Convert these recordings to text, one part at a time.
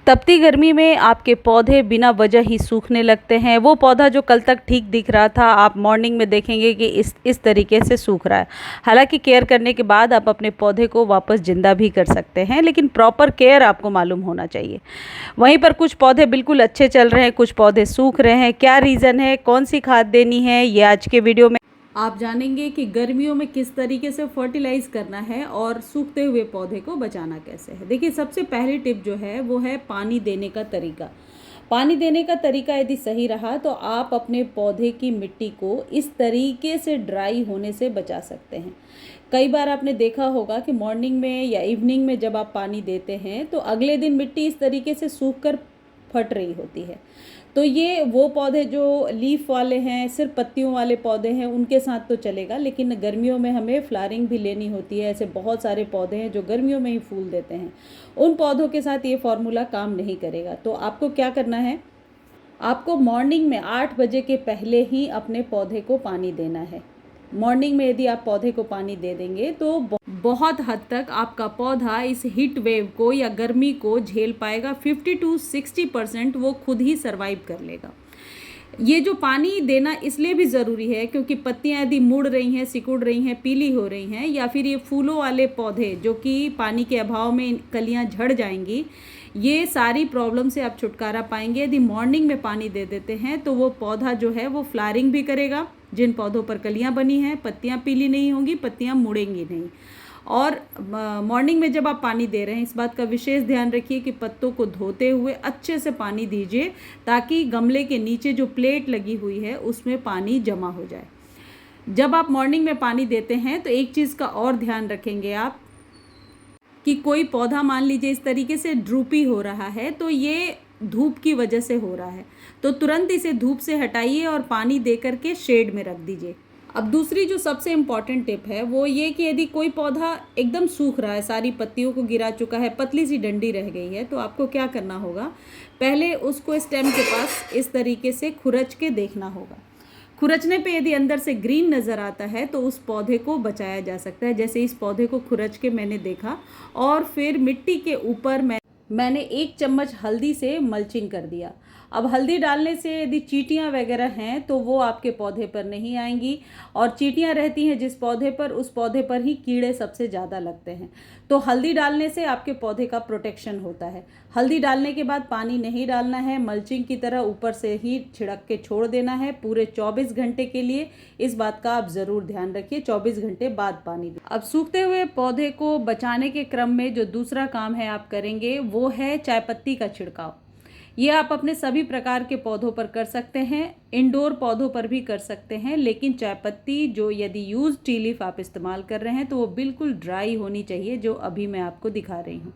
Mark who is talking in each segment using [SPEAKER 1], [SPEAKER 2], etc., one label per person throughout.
[SPEAKER 1] तपती गर्मी में आपके पौधे बिना वजह ही सूखने लगते हैं। वो पौधा जो कल तक ठीक दिख रहा था, आप मॉर्निंग में देखेंगे कि इस तरीके से सूख रहा है। हालांकि केयर करने के बाद आप अपने पौधे को वापस जिंदा भी कर सकते हैं, लेकिन प्रॉपर केयर आपको मालूम होना चाहिए। वहीं पर कुछ पौधे बिल्कुल अच्छे चल रहे हैं, कुछ पौधे सूख रहे हैं। क्या रीज़न है, कौन सी खाद देनी है, ये आज के वीडियो में आप जानेंगे कि गर्मियों में किस तरीके से फर्टिलाइज करना है और सूखते हुए पौधे को बचाना कैसे है। देखिए, सबसे पहली टिप जो है वो है पानी देने का तरीका। पानी देने का तरीका यदि सही रहा तो आप अपने पौधे की मिट्टी को इस तरीके से ड्राई होने से बचा सकते हैं। कई बार आपने देखा होगा कि मॉर्निंग में या इवनिंग में जब आप पानी देते हैं तो अगले दिन मिट्टी इस तरीके से सूख कर फट रही होती है। तो ये वो पौधे जो लीफ वाले हैं, सिर्फ पत्तियों वाले पौधे हैं, उनके साथ तो चलेगा, लेकिन गर्मियों में हमें फ्लावरिंग भी लेनी होती है। ऐसे बहुत सारे पौधे हैं जो गर्मियों में ही फूल देते हैं, उन पौधों के साथ ये फॉर्मूला काम नहीं करेगा। तो आपको क्या करना है, आपको मॉर्निंग में 8 बजे के पहले ही अपने पौधे को पानी देना है। मॉर्निंग में यदि आप पौधे को पानी दे देंगे तो बहुत हद तक आपका पौधा इस हीट वेव को या गर्मी को झेल पाएगा। 50 to 60% वो खुद ही सरवाइव कर लेगा। ये जो पानी देना इसलिए भी ज़रूरी है क्योंकि पत्तियां यदि मुड़ रही हैं, सिकुड़ रही हैं, पीली हो रही हैं, या फिर ये फूलों वाले पौधे जो कि पानी के अभाव में कलियां झड़ जाएंगी, ये सारी प्रॉब्लम से आप छुटकारा पाएंगे। यदि मॉर्निंग में पानी दे देते हैं तो वो पौधा जो है वो फ्लावरिंग भी करेगा। जिन पौधों पर कलियां बनी हैं, पत्तियां पीली नहीं होंगी, पत्तियां मुड़ेंगी नहीं। और मॉर्निंग में जब आप पानी दे रहे हैं, इस बात का विशेष ध्यान रखिए कि पत्तों को धोते हुए अच्छे से पानी दीजिए, ताकि गमले के नीचे जो प्लेट लगी हुई है उसमें पानी जमा हो जाए। जब आप मॉर्निंग में पानी देते हैं तो एक चीज़ का और ध्यान रखेंगे आप कि कोई पौधा मान लीजिए इस तरीके से ड्रूपी हो रहा है तो ये धूप की वजह से हो रहा है, तो तुरंत इसे धूप से हटाइए और पानी दे करके शेड में रख दीजिए। अब दूसरी जो सबसे इम्पॉर्टेंट टिप है वो ये कि यदि कोई पौधा एकदम सूख रहा है, सारी पत्तियों को गिरा चुका है, पतली सी डंडी रह गई है, तो आपको क्या करना होगा, पहले उसको स्टेम के पास इस तरीके से खुरच के देखना होगा। खुरचने पे यदि अंदर से ग्रीन नज़र आता है तो उस पौधे को बचाया जा सकता है। जैसे इस पौधे को खुरच के मैंने देखा और फिर मिट्टी के ऊपर मैंने 1 चम्मच हल्दी से मल्चिंग कर दिया। अब हल्दी डालने से यदि चींटियाँ वगैरह हैं तो वो आपके पौधे पर नहीं आएंगी, और चींटियाँ रहती हैं जिस पौधे पर, उस पौधे पर ही कीड़े सबसे ज़्यादा लगते हैं। तो हल्दी डालने से आपके पौधे का प्रोटेक्शन होता है। हल्दी डालने के बाद पानी नहीं डालना है, मल्चिंग की तरह ऊपर से ही छिड़क के छोड़ देना है पूरे 24 घंटे के लिए। इस बात का आप ज़रूर ध्यान रखिए, 24 घंटे बाद पानी दें। अब सूखते हुए पौधे को बचाने के क्रम में जो दूसरा काम है आप करेंगे वो है चाय पत्ती का छिड़काव। ये आप अपने सभी प्रकार के पौधों पर कर सकते हैं, इंडोर पौधों पर भी कर सकते हैं, लेकिन चाय पत्ती जो यदि यूज टी लीफ आप इस्तेमाल कर रहे हैं तो वो बिल्कुल ड्राई होनी चाहिए, जो अभी मैं आपको दिखा रही हूँ।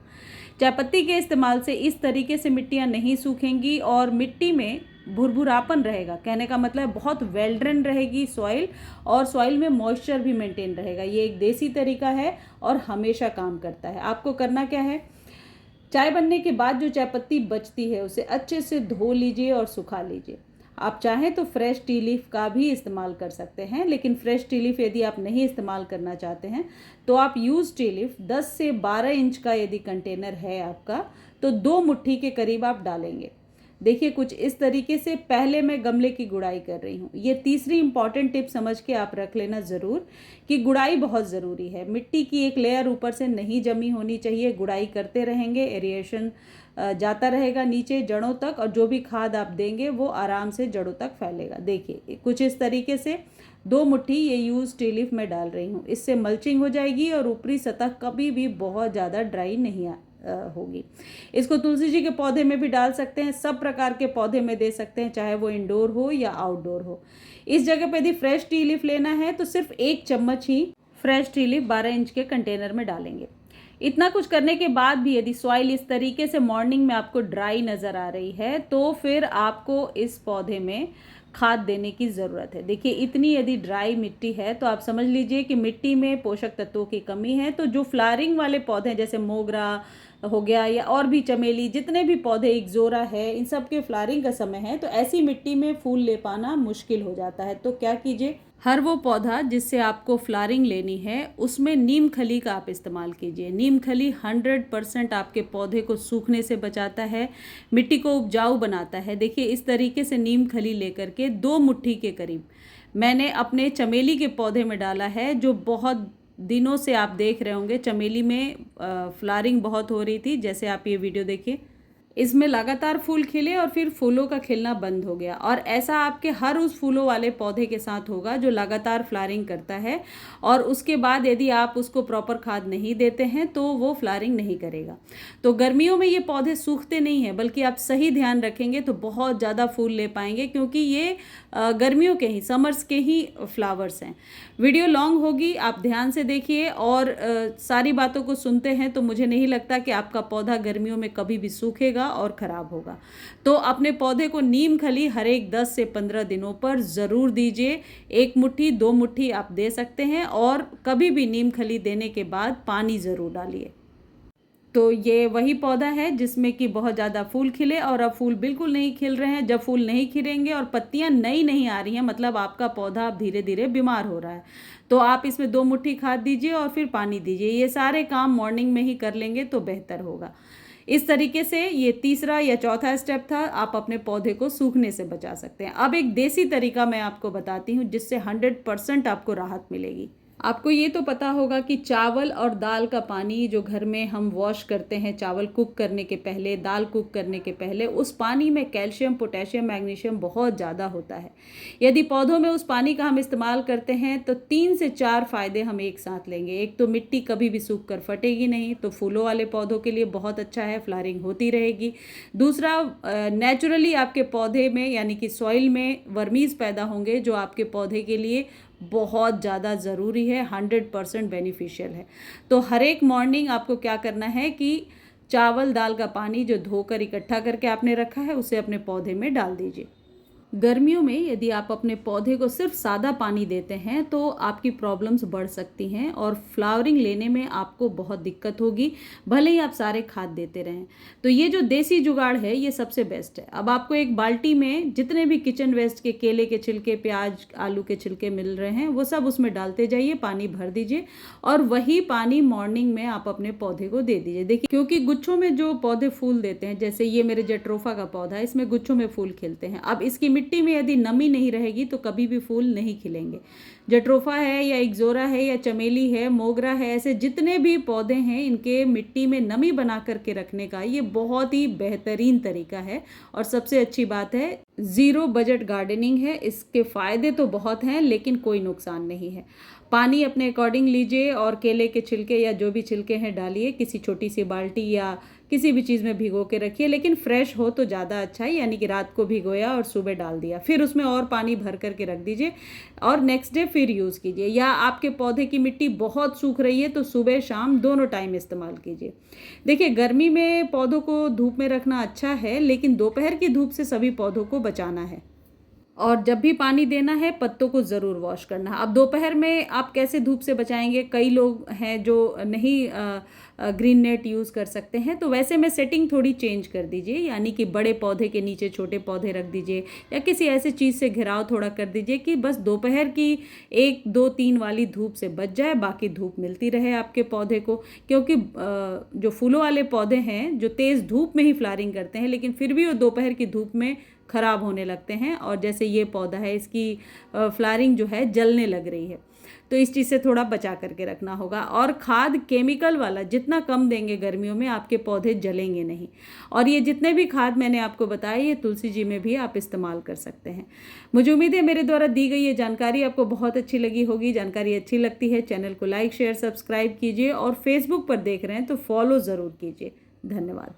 [SPEAKER 1] चाय पत्ती के इस्तेमाल से इस तरीके से मिट्टियाँ नहीं सूखेंगी और मिट्टी में भुरभुरापन रहेगा। कहने का मतलब बहुत वेल ड्रेन रहेगी सॉइल, और सॉइल में मॉइस्चर भी मेंटेन रहेगा। ये एक देसी तरीका है और हमेशा काम करता है। आपको करना क्या है, चाय बनने के बाद जो चाय पत्ती बचती है उसे अच्छे से धो लीजिए और सुखा लीजिए। आप चाहें तो फ्रेश टी लीफ का भी इस्तेमाल कर सकते हैं, लेकिन फ्रेश टी लीफ यदि आप नहीं इस्तेमाल करना चाहते हैं तो आप यूज़ टी लीफ 10 से 12 इंच का यदि कंटेनर है आपका तो 2 मुट्ठी के करीब आप डालेंगे। देखिए, कुछ इस तरीके से पहले मैं गमले की गुड़ाई कर रही हूँ। ये तीसरी इंपॉर्टेंट टिप समझ के आप रख लेना ज़रूर कि गुड़ाई बहुत ज़रूरी है। मिट्टी की एक लेयर ऊपर से नहीं जमी होनी चाहिए। गुड़ाई करते रहेंगे, एरिएशन जाता रहेगा नीचे जड़ों तक, और जो भी खाद आप देंगे वो आराम से जड़ों तक फैलेगा। देखिए, कुछ इस तरीके से 2 मुट्ठी ये यूज टी लीफ मैं डाल रही हूँ। इससे मल्चिंग हो जाएगी और ऊपरी सतह कभी भी बहुत ज़्यादा ड्राई नहीं होगी। इसको तुलसी जी के पौधे में भी डाल सकते हैं, सब प्रकार के पौधे में दे सकते हैं, चाहे वो इंडोर हो या आउटडोर हो। इस जगह पे यदि फ्रेश टी लीफ लेना है तो सिर्फ 1 चम्मच ही फ्रेश टी लीफ 12 इंच के कंटेनर में डालेंगे। इतना कुछ करने के बाद भी यदि सॉइल इस तरीके से मॉर्निंग में आपको ड्राई नज़र आ रही है तो फिर आपको इस पौधे में खाद देने की ज़रूरत है। देखिए, इतनी यदि ड्राई मिट्टी है तो आप समझ लीजिए कि मिट्टी में पोषक तत्वों की कमी है। तो जो फ्लावरिंग वाले पौधे जैसे मोगरा, हो गया या और भी चमेली, जितने भी पौधे, इक्ज़ोरा है, इन सब के फ्लावरिंग का समय है, तो ऐसी मिट्टी में फूल ले पाना मुश्किल हो जाता है। तो क्या कीजिए, हर वो पौधा जिससे आपको फ्लावरिंग लेनी है उसमें नीम खली का आप इस्तेमाल कीजिए। नीम खली 100% आपके पौधे को सूखने से बचाता है, मिट्टी को उपजाऊ बनाता है। देखिए इस तरीके से नीम खली लेकर के 2 मुट्ठी के करीब मैंने अपने चमेली के पौधे में डाला है, जो बहुत दिनों से आप देख रहे होंगे चमेली में फ्लावरिंग बहुत हो रही थी। जैसे आप ये वीडियो देखिए, इसमें लगातार फूल खिले और फिर फूलों का खिलना बंद हो गया। और ऐसा आपके हर उस फूलों वाले पौधे के साथ होगा जो लगातार फ्लावरिंग करता है, और उसके बाद यदि आप उसको प्रॉपर खाद नहीं देते हैं तो वो फ्लावरिंग नहीं करेगा। तो गर्मियों में ये पौधे सूखते नहीं हैं, बल्कि आप सही ध्यान रखेंगे तो बहुत ज़्यादा फूल ले पाएंगे, क्योंकि ये गर्मियों के ही, समर्स के ही फ्लावर्स हैं। वीडियो लॉन्ग होगी, आप ध्यान से देखिए और सारी बातों को सुनते हैं तो मुझे नहीं लगता कि आपका पौधा गर्मियों में कभी भी सूखेगा और ख़राब होगा। तो अपने पौधे को नीम खली हर एक 10 से 15 दिनों पर ज़रूर दीजिए। 1 मुट्ठी 2 मुट्ठी आप दे सकते हैं, और कभी भी नीम खली देने के बाद पानी ज़रूर डालिए। तो ये वही पौधा है जिसमें कि बहुत ज़्यादा फूल खिले, और अब फूल बिल्कुल नहीं खिल रहे हैं। जब फूल नहीं खिलेंगे और पत्तियां नई नहीं आ रही हैं, मतलब आपका पौधा अब धीरे धीरे बीमार हो रहा है। तो आप इसमें 2 मुट्ठी खाद दीजिए और फिर पानी दीजिए। ये सारे काम मॉर्निंग में ही कर लेंगे तो बेहतर होगा। इस तरीके से ये तीसरा या चौथा स्टेप था, आप अपने पौधे को सूखने से बचा सकते हैं। अब एक देसी तरीका मैं आपको बताती हूँ जिससे 100% आपको राहत मिलेगी। आपको ये तो पता होगा कि चावल और दाल का पानी जो घर में हम वॉश करते हैं, चावल कुक करने के पहले, दाल कुक करने के पहले, उस पानी में कैल्शियम, पोटेशियम, मैग्नीशियम बहुत ज़्यादा होता है। यदि पौधों में उस पानी का हम इस्तेमाल करते हैं तो 3 से 4 फ़ायदे हम एक साथ लेंगे। एक तो मिट्टी कभी भी सूख कर फटेगी नहीं, तो फूलों वाले पौधों के लिए बहुत अच्छा है, फ्लावरिंग होती रहेगी। दूसरा, नेचुरली आपके पौधे में यानी कि सॉइल में वर्मीज़ पैदा होंगे, जो आपके पौधे के लिए बहुत ज़्यादा ज़रूरी है, 100% बेनिफिशियल है। तो हर एक मॉर्निंग आपको क्या करना है कि चावल दाल का पानी जो धोकर इकट्ठा करके आपने रखा है उसे अपने पौधे में डाल दीजिए। गर्मियों में यदि आप अपने पौधे को सिर्फ सादा पानी देते हैं तो आपकी प्रॉब्लम्स बढ़ सकती हैं और फ्लावरिंग लेने में आपको बहुत दिक्कत होगी, भले ही आप सारे खाद देते रहें। तो ये जो देसी जुगाड़ है ये सबसे बेस्ट है। अब आपको एक बाल्टी में जितने भी किचन वेस्ट के, केले के छिलके, प्याज, आलू के छिलके मिल रहे हैं वो सब उसमें डालते जाइए, पानी भर दीजिए और वही पानी मॉर्निंग में आप अपने पौधे को दे दीजिए। देखिए, क्योंकि गुच्छों में जो पौधे फूल देते हैं, जैसे ये मेरे जेट्रोफा का पौधा है, इसमें गुच्छों में फूल खिलते हैं। अब इसकी मिट्टी में यदि नमी नहीं रहेगी तो कभी भी फूल नहीं खिलेंगे। जेट्रोफा है या इक्ज़ोरा है या चमेली है, मोगरा है, ऐसे जितने भी पौधे हैं, इनके मिट्टी में नमी बना करके रखने का ये बहुत ही बेहतरीन तरीका है। और सबसे अच्छी बात है, ज़ीरो बजट गार्डनिंग है। इसके फ़ायदे तो बहुत हैं लेकिन कोई नुकसान नहीं है। पानी अपने अकॉर्डिंग लीजिए और केले के छिलके या जो भी छिलके हैं डालिए, किसी छोटी सी बाल्टी या किसी भी चीज़ में भिगो के रखिए, लेकिन फ्रेश हो तो ज़्यादा अच्छा है। यानी कि रात को भिगोया और सुबह डाल दिया, फिर उसमें और पानी भर करके रख दीजिए और नेक्स्ट डे फिर यूज़ कीजिए। या आपके पौधे की मिट्टी बहुत सूख रही है तो सुबह शाम दोनों टाइम इस्तेमाल कीजिए। देखिए, गर्मी में पौधों को धूप में रखना अच्छा है, लेकिन दोपहर की धूप से सभी पौधों को बचाना है। और जब भी पानी देना है पत्तों को ज़रूर वॉश करना है। अब दोपहर में आप कैसे धूप से बचाएंगे? कई लोग हैं जो नहीं ग्रीन नेट यूज़ कर सकते हैं, तो वैसे में सेटिंग थोड़ी चेंज कर दीजिए। यानी कि बड़े पौधे के नीचे छोटे पौधे रख दीजिए या किसी ऐसी चीज़ से घिराव थोड़ा कर दीजिए कि बस दोपहर की 1, 2, 3 वाली धूप से बच जाए, बाकी धूप मिलती रहे आपके पौधे को। क्योंकि जो फूलों वाले पौधे हैं जो तेज़ धूप में ही फ्लावरिंग करते हैं, लेकिन फिर भी वो दोपहर की धूप में ख़राब होने लगते हैं। और जैसे ये पौधा है, इसकी फ्लावरिंग जो है जलने लग रही है, तो इस चीज़ से थोड़ा बचा करके रखना होगा। और खाद केमिकल वाला जितना कम देंगे गर्मियों में, आपके पौधे जलेंगे नहीं। और ये जितने भी खाद मैंने आपको बताए, ये तुलसी जी में भी आप इस्तेमाल कर सकते हैं। मुझे उम्मीद है मेरे द्वारा दी गई ये जानकारी आपको बहुत अच्छी लगी होगी। जानकारी अच्छी लगती है चैनल को लाइक, शेयर, सब्सक्राइब कीजिए और फेसबुक पर देख रहे हैं तो फॉलो ज़रूर कीजिए। धन्यवाद।